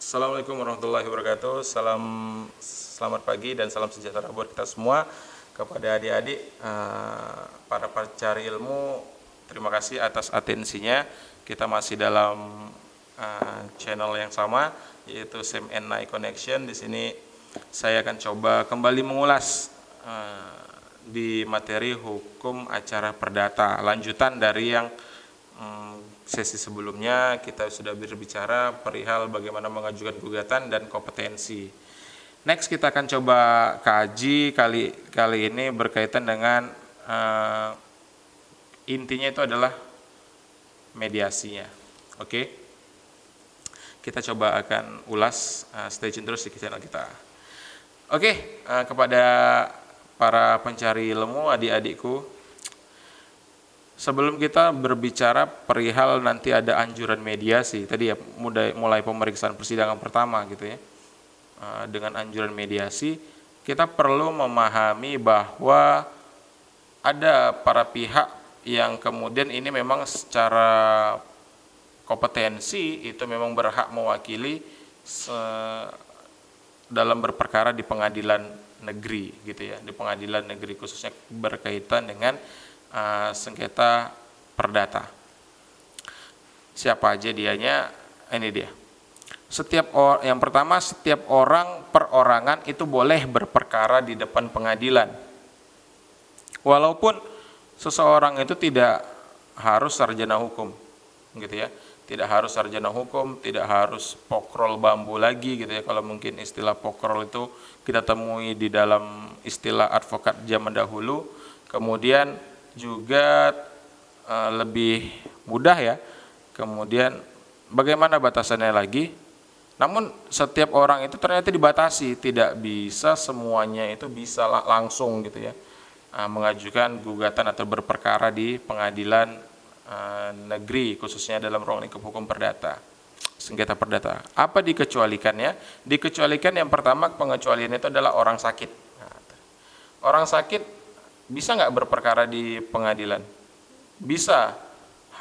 Assalamualaikum warahmatullahi wabarakatuh. Selamat pagi dan salam sejahtera buat kita semua. Kepada adik-adik, para pencari ilmu, terima kasih atas atensinya. Kita masih dalam channel yang sama, yaitu Sam and Nai Connection. Di sini saya akan coba kembali mengulas di materi hukum acara perdata. Lanjutan dari yang sesi sebelumnya kita sudah berbicara perihal bagaimana mengajukan gugatan dan kompetensi. Next kita akan coba kaji kali ini berkaitan dengan intinya itu adalah mediasinya. Oke. Kita coba akan ulas, stay tune terus di channel kita. Oke, kepada para pencari ilmu, adik-adikku, sebelum kita berbicara perihal nanti ada anjuran mediasi, tadi ya mulai pemeriksaan persidangan pertama gitu ya, dengan anjuran mediasi, kita perlu memahami bahwa ada para pihak yang kemudian ini memang secara kompetensi itu memang berhak mewakili dalam berperkara di pengadilan negeri gitu ya, di pengadilan negeri khususnya berkaitan dengan sengketa perdata. Siapa aja dianya? Ini dia. Yang pertama, setiap orang perorangan itu boleh berperkara di depan pengadilan. Walaupun seseorang itu tidak harus sarjana hukum, gitu ya. Tidak harus sarjana hukum, tidak harus pokrol bambu lagi gitu ya. Kalau mungkin istilah pokrol itu kita temui di dalam istilah advokat zaman dahulu. Kemudian juga lebih mudah ya. Kemudian bagaimana batasannya lagi? Namun setiap orang itu ternyata dibatasi, tidak bisa semuanya itu bisa langsung gitu ya, mengajukan gugatan atau berperkara di pengadilan negeri, khususnya dalam ruang lingkup hukum perdata, sengketa perdata. Apa dikecualikannya? Dikecualikan yang pertama, pengecualian itu adalah orang sakit. Orang sakit bisa nggak berperkara di pengadilan? Bisa,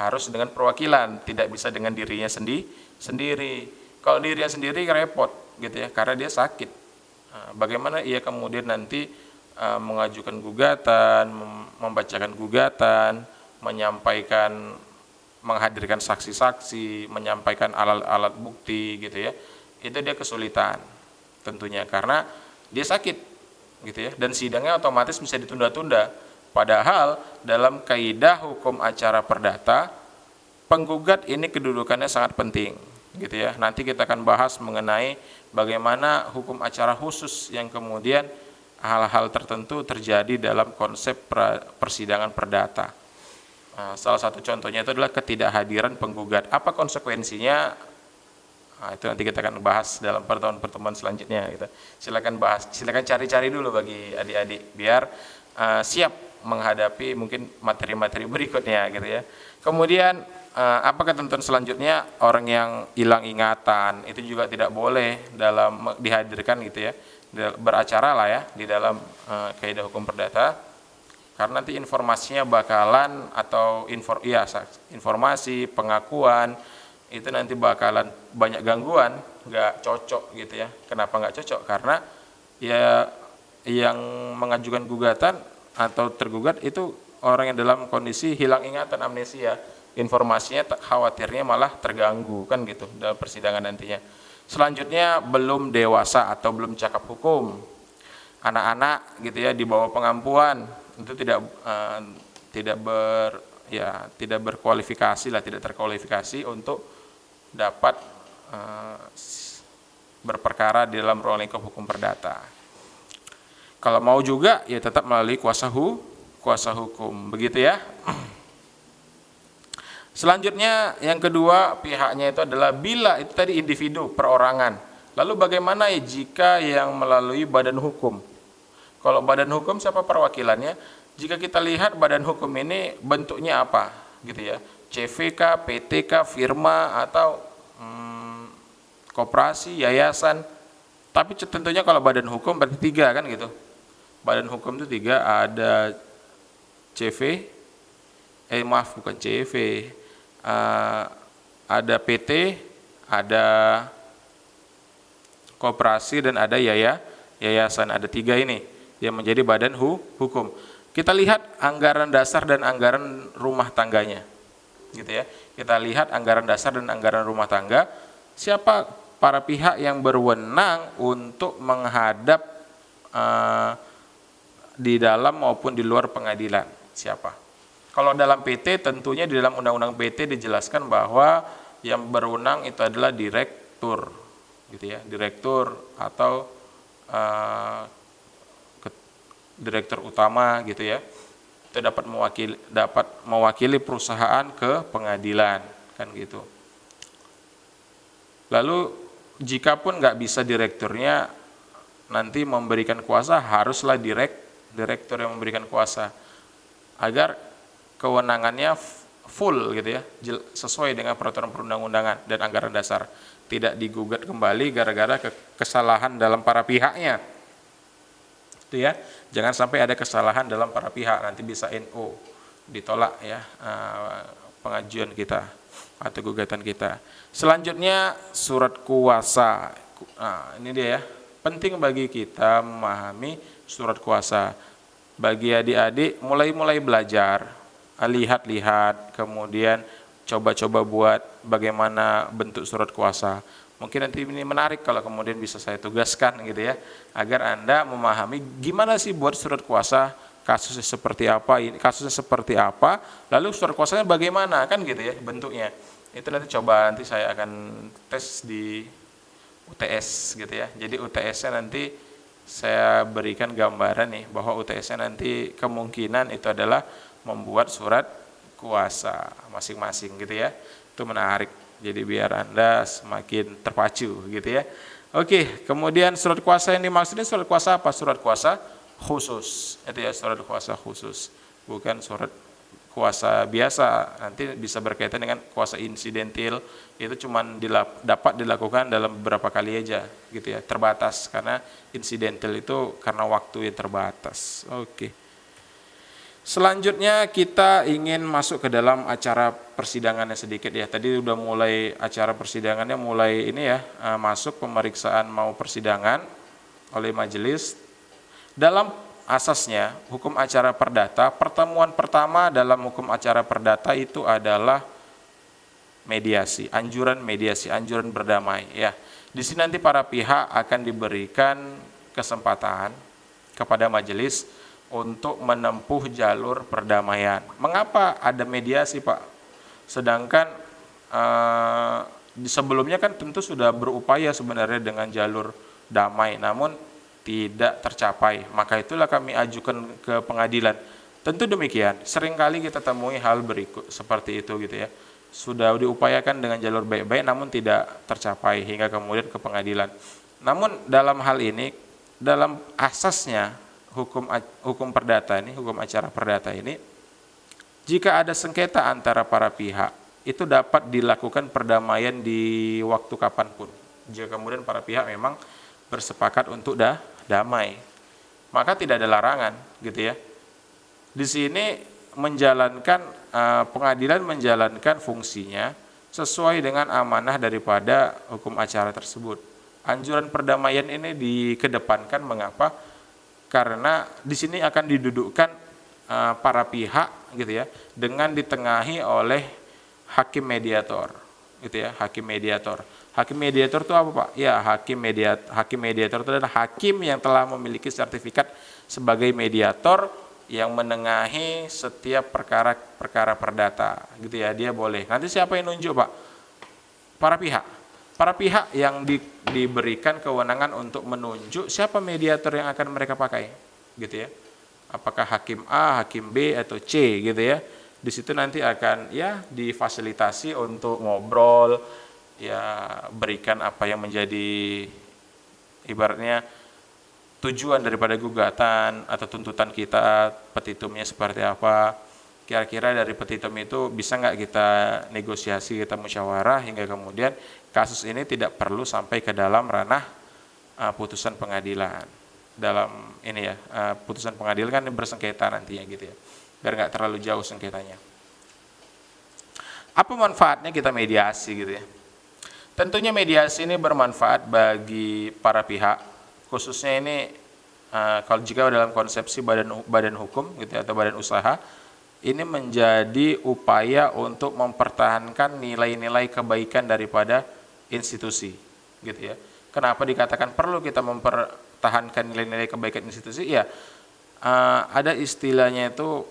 harus dengan perwakilan, tidak bisa dengan dirinya sendiri. Kalau dirinya sendiri repot gitu ya, karena dia sakit. Bagaimana ia kemudian nanti mengajukan gugatan, membacakan gugatan, menghadirkan saksi-saksi, menyampaikan alat-alat bukti gitu ya. Itu dia kesulitan tentunya karena dia sakit gitu ya, dan sidangnya otomatis bisa ditunda-tunda. Padahal dalam kaidah hukum acara perdata, penggugat ini kedudukannya sangat penting gitu ya. Nanti kita akan bahas mengenai bagaimana hukum acara khusus yang kemudian hal-hal tertentu terjadi dalam konsep persidangan perdata. Salah satu contohnya itu adalah ketidakhadiran penggugat. Apa konsekuensinya? Itu nanti kita akan bahas dalam pertemuan selanjutnya gitu. Silakan cari-cari dulu bagi adik-adik biar siap menghadapi mungkin materi-materi berikutnya gitu ya. Kemudian apa ketentuan selanjutnya? Orang yang hilang ingatan itu juga tidak boleh dalam dihadirkan gitu ya, beracara lah ya di dalam kaidah hukum perdata, karena nanti informasinya bakalan atau informasi pengakuan itu nanti bakalan banyak gangguan, nggak cocok gitu ya. Kenapa nggak cocok? Karena ya yang mengajukan gugatan atau tergugat itu orang yang dalam kondisi hilang ingatan, amnesia, informasinya khawatirnya malah terganggu kan gitu dalam persidangan nantinya. Selanjutnya belum dewasa atau belum cakap hukum, anak-anak gitu ya, di bawah pengampuan itu tidak berkualifikasi lah, tidak terkualifikasi untuk dapat berperkara di dalam ruang lingkup hukum perdata. Kalau mau juga ya tetap melalui kuasa hukum, begitu ya. Selanjutnya yang kedua pihaknya itu adalah bila itu tadi individu perorangan. Lalu bagaimana ya jika yang melalui badan hukum? Kalau badan hukum siapa perwakilannya? Jika kita lihat badan hukum ini bentuknya apa gitu ya, CVK, PTK, firma, atau koperasi, yayasan. Tapi tentunya kalau badan hukum berarti 3 kan gitu. Badan hukum itu 3, ada bukan CV, ada PT, ada koperasi, dan ada yayasan. Ada 3 ini yang menjadi badan hukum. Kita lihat anggaran dasar dan anggaran rumah tangganya, gitu ya. Kita lihat anggaran dasar dan anggaran rumah tangga. Siapa para pihak yang berwenang untuk menghadap di dalam maupun di luar pengadilan? Siapa? Kalau dalam PT, tentunya di dalam undang-undang PT dijelaskan bahwa yang berwenang itu adalah direktur, gitu ya. Direktur atau direktur utama, gitu ya. Itu dapat mewakili perusahaan ke pengadilan, kan gitu. Lalu jika pun nggak bisa direkturnya nanti memberikan kuasa, haruslah direktur yang memberikan kuasa agar kewenangannya full, gitu ya, sesuai dengan peraturan perundang-undangan dan anggaran dasar, tidak digugat kembali gara-gara kesalahan dalam para pihaknya. Itu ya, jangan sampai ada kesalahan dalam para pihak, nanti bisa NO, ditolak ya pengajuan kita atau gugatan kita. Selanjutnya surat kuasa. Nah, ini dia ya, penting bagi kita memahami surat kuasa. Bagi adik-adik mulai belajar, lihat-lihat, kemudian coba-coba buat bagaimana bentuk surat kuasa. Mungkin nanti ini menarik kalau kemudian bisa saya tugaskan, gitu ya, agar Anda memahami gimana sih buat surat kuasa, kasusnya seperti apa, lalu surat kuasanya bagaimana, kan gitu ya bentuknya. Itu nanti saya akan tes di UTS, gitu ya. Jadi UTS-nya nanti saya berikan gambaran nih, bahwa UTS-nya nanti kemungkinan itu adalah membuat surat kuasa masing-masing, gitu ya. Itu menarik. Jadi biar Anda semakin terpacu, gitu ya. Oke, kemudian surat kuasa yang dimaksudnya surat kuasa apa? Surat kuasa khusus. Itu ya, surat kuasa khusus. Bukan surat kuasa biasa. Nanti bisa berkaitan dengan kuasa insidentil. Itu cuma dapat dilakukan dalam beberapa kali aja, gitu ya. Terbatas, karena insidentil itu karena waktu yang terbatas. Oke. Selanjutnya kita ingin masuk ke dalam acara persidangannya sedikit ya. Tadi udah mulai acara persidangannya, mulai ini ya, masuk pemeriksaan mau persidangan oleh majelis. Dalam asasnya hukum acara perdata, pertemuan pertama dalam hukum acara perdata itu adalah mediasi, anjuran berdamai ya. Di sini nanti para pihak akan diberikan kesempatan kepada majelis untuk menempuh jalur perdamaian. Mengapa ada mediasi, Pak? Sedangkan sebelumnya kan tentu sudah berupaya sebenarnya dengan jalur damai, namun tidak tercapai. Maka itulah kami ajukan ke pengadilan. Tentu demikian, seringkali kita temui hal berikut seperti itu, gitu ya. Sudah diupayakan dengan jalur baik-baik namun tidak tercapai hingga kemudian ke pengadilan. Namun dalam hal ini, dalam asasnya hukum perdata ini, hukum acara perdata ini, jika ada sengketa antara para pihak, itu dapat dilakukan perdamaian di waktu kapanpun. Jika kemudian para pihak memang bersepakat untuk damai, maka tidak ada larangan, gitu ya. Di sini pengadilan menjalankan fungsinya sesuai dengan amanah daripada hukum acara tersebut. Anjuran perdamaian ini dikedepankan, mengapa? Karena di sini akan didudukkan para pihak, gitu ya, dengan ditengahi oleh hakim mediator, gitu ya, hakim mediator. Hakim mediator itu apa, Pak? Ya, hakim mediator itu adalah hakim yang telah memiliki sertifikat sebagai mediator yang menengahi setiap perkara perdata, gitu ya. Dia boleh. Nanti siapa yang nunjuk, Pak? Para pihak yang diberikan kewenangan untuk menunjuk siapa mediator yang akan mereka pakai, gitu ya. Apakah hakim A, hakim B, atau C, gitu ya. Di situ nanti akan ya difasilitasi untuk ngobrol, ya berikan apa yang menjadi ibaratnya tujuan daripada gugatan atau tuntutan kita, petitumnya seperti apa. Kira-kira dari petitum itu bisa nggak kita negosiasi, kita musyawarah hingga kemudian kasus ini tidak perlu sampai ke dalam ranah putusan pengadilan. Dalam ini ya, putusan pengadilan kan bersengketa nantinya, gitu ya, biar nggak terlalu jauh sengketanya. Apa manfaatnya kita mediasi, gitu ya? Tentunya mediasi ini bermanfaat bagi para pihak, khususnya ini kalau jika dalam konsepsi badan hukum gitu ya, atau badan usaha, ini menjadi upaya untuk mempertahankan nilai-nilai kebaikan daripada institusi, gitu ya. Kenapa dikatakan perlu kita mempertahankan nilai-nilai kebaikan institusi? Ya, ada istilahnya itu,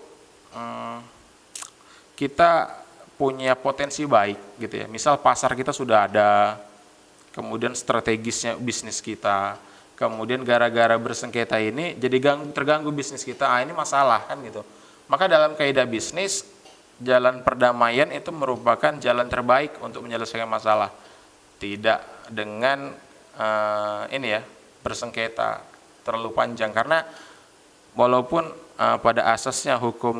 kita punya potensi baik gitu ya. Misal pasar kita sudah ada, kemudian strategisnya bisnis kita, kemudian gara-gara bersengketa ini jadi terganggu bisnis kita, ini masalah kan gitu. Maka dalam kaidah bisnis, jalan perdamaian itu merupakan jalan terbaik untuk menyelesaikan masalah. Tidak dengan bersengketa terlalu panjang, karena walaupun pada asasnya hukum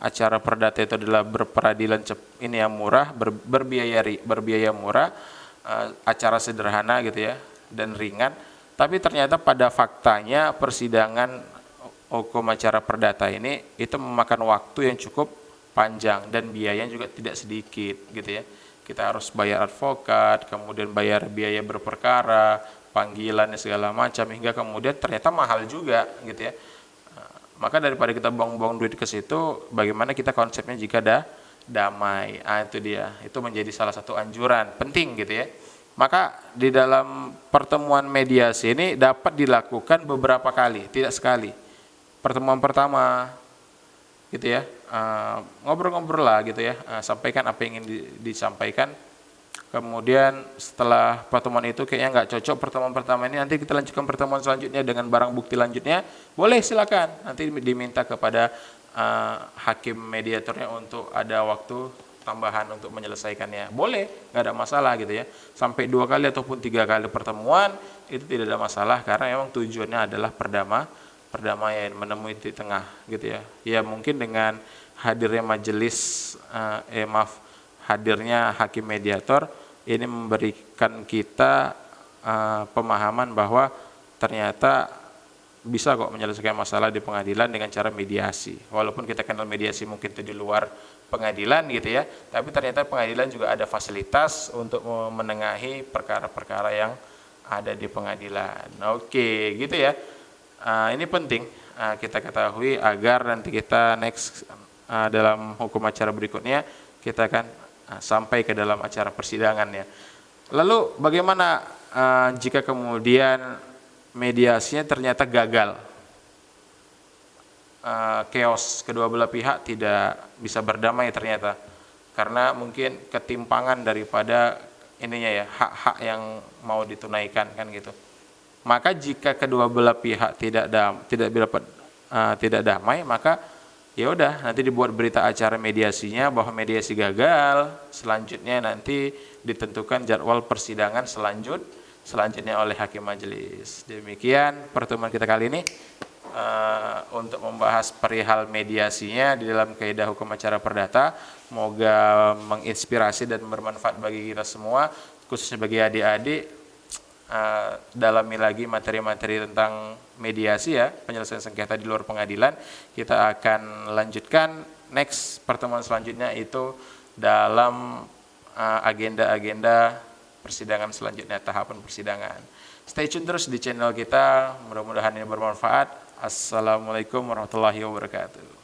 acara perdata itu adalah berperadilan murah, berbiaya murah, acara sederhana gitu ya, dan ringan, tapi ternyata pada faktanya persidangan hukum acara perdata ini itu memakan waktu yang cukup panjang dan biayanya juga tidak sedikit gitu ya. Kita harus bayar advokat, kemudian bayar biaya berperkara, panggilan segala macam, hingga kemudian ternyata mahal juga gitu ya. Maka daripada kita buang-buang duit ke situ, bagaimana kita konsepnya jika damai. Itu dia. Itu menjadi salah satu anjuran penting gitu ya. Maka di dalam pertemuan mediasi ini dapat dilakukan beberapa kali, tidak sekali. Pertemuan pertama gitu ya, ngobrol-ngobrol lah gitu ya, sampaikan apa yang ingin disampaikan. Kemudian setelah pertemuan itu kayaknya nggak cocok pertemuan pertama ini, nanti kita lanjutkan pertemuan selanjutnya dengan barang bukti lanjutnya, boleh silakan. Nanti diminta kepada hakim mediatornya untuk ada waktu tambahan untuk menyelesaikannya, boleh, nggak ada masalah gitu ya. Sampai 2 kali ataupun 3 kali pertemuan itu tidak ada masalah, karena memang tujuannya adalah perdamaian, menemui titik tengah gitu ya. Ya mungkin dengan hadirnya majelis hadirnya hakim mediator ini memberikan kita pemahaman bahwa ternyata bisa kok menyelesaikan masalah di pengadilan dengan cara mediasi. Walaupun kita kenal mediasi mungkin itu di luar pengadilan gitu ya, tapi ternyata pengadilan juga ada fasilitas untuk menengahi perkara-perkara yang ada di pengadilan. Oke, gitu ya. Ini penting kita ketahui agar nanti kita next dalam hukum acara berikutnya kita akan sampai ke dalam acara persidangan ya. Lalu bagaimana jika kemudian mediasinya ternyata gagal, chaos, kedua belah pihak tidak bisa berdamai ternyata karena mungkin ketimpangan daripada hak-hak yang mau ditunaikan kan gitu. Maka jika kedua belah pihak tidak damai, maka ya udah, nanti dibuat berita acara mediasinya bahwa mediasi gagal, selanjutnya nanti ditentukan jadwal persidangan selanjutnya oleh hakim majelis. Demikian pertemuan kita kali ini untuk membahas perihal mediasinya di dalam kaidah hukum acara perdata. Semoga menginspirasi dan bermanfaat bagi kita semua, khususnya bagi adik-adik. Dalami lagi materi-materi tentang mediasi ya, penyelesaian sengketa di luar pengadilan. Kita akan lanjutkan next pertemuan selanjutnya itu dalam agenda-agenda persidangan selanjutnya, tahapan persidangan. Stay tune terus di channel kita, mudah-mudahan ini bermanfaat. Assalamualaikum warahmatullahi wabarakatuh.